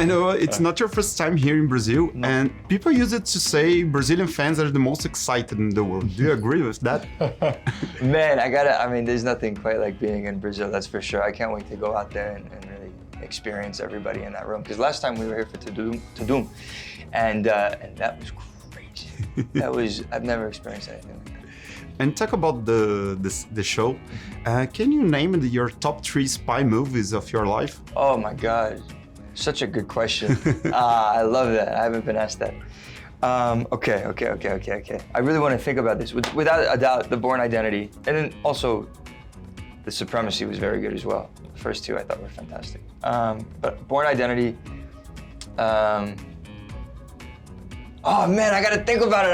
I know it's not your first time here in Brazil, and people use it to say Brazilian fans are the most excited in the world. Do you agree with that? Man, I mean, there's nothing quite like being in Brazil, that's for sure. I can't wait to go out there and really experience everybody in that room. Because last time we were here for Tudum, and that was crazy. I've never experienced anything like that. And talk about the show. Can you name your top 3 spy movies of your life? Oh my God, such a good question. I love that. I haven't been asked that. Okay. I really want to think about this. Without a doubt, The Bourne Identity, and then also The Supremacy was very good as well. The first 2 I thought were fantastic. But Bourne Identity. Oh man, I gotta think about it.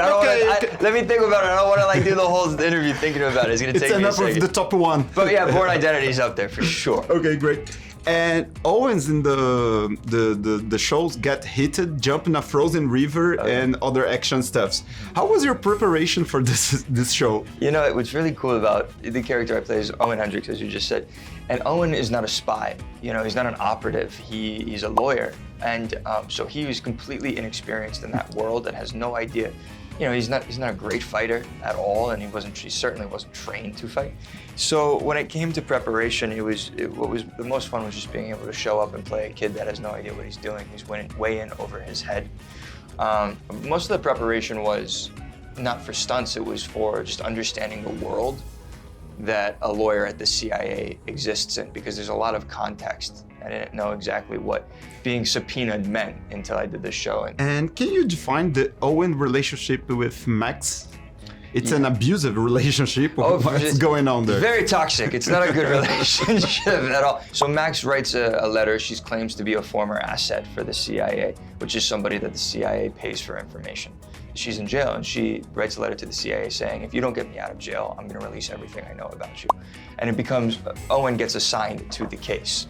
Let me think about it. I don't want to do the whole interview thinking about it. It's gonna take me a enough second. of the top 1. But yeah, Bourne Identity is up there for sure. Okay, great. And Owens in the shows get hit, jump in a frozen river, and other action stuffs. How was your preparation for this show? You know, what's really cool about the character I play is Owen Hendricks, as you just said. And Owen is not a spy. You know, he's not an operative. He's a lawyer. And so he was completely inexperienced in that world and has no idea. You know, he's not a great fighter at all, and he certainly wasn't trained to fight. So when it came to preparation, what was the most fun was just being able to show up and play a kid that has no idea what he's doing. He's way in over his head. Most of the preparation was not for stunts, it was for just understanding the world that a lawyer at the CIA exists in, because there's a lot of context. I didn't know exactly what being subpoenaed meant until I did this show. And can you define the Owen relationship with Max? It's an abusive relationship. What's going on there? Very toxic. It's not a good relationship at all. So Max writes a letter. She claims to be a former asset for the CIA, which is somebody that the CIA pays for information. She's in jail, and she writes a letter to the CIA saying, if you don't get me out of jail, I'm gonna release everything I know about you. And it becomes, Owen gets assigned to the case.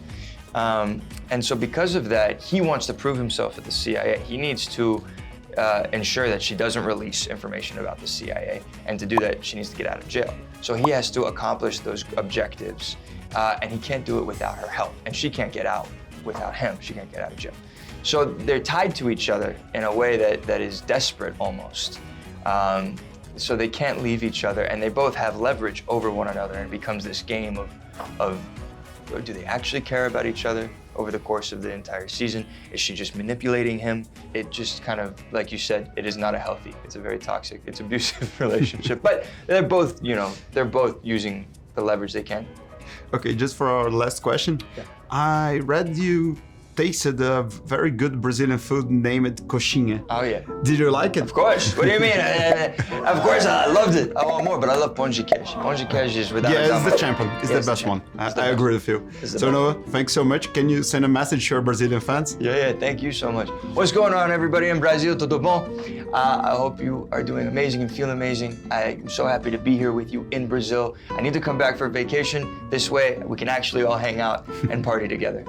And so because of that, he wants to prove himself at the CIA. He needs to ensure that she doesn't release information about the CIA. And to do that, she needs to get out of jail. So he has to accomplish those objectives. And he can't do it without her help. And she can't get out without him. She can't get out of jail. So they're tied to each other in a way that is desperate almost. So they can't leave each other, and they both have leverage over one another, and it becomes this game of do they actually care about each other over the course of the entire season? Is she just manipulating him? It just kind of, like you said, it is not a healthy, it's a very toxic, it's abusive relationship. But they're both, they're both using the leverage they can. Okay, just for our last question. Yeah. I read you tasted a very good Brazilian food named coxinha. Oh yeah. Did you like it? Of course. What do you mean? Of course, I loved it. I want more, but I love pão de queijo. Pão de queijo is without a doubt. Yeah, it's the champion. It's the best one. I agree with you. So Noah, thanks so much. Can you send a message to your Brazilian fans? Yeah. Thank you so much. What's going on, everybody in Brazil? Tudo bom? I hope you are doing amazing and feel amazing. I'm so happy to be here with you in Brazil. I need to come back for vacation. This way, we can actually all hang out and party together.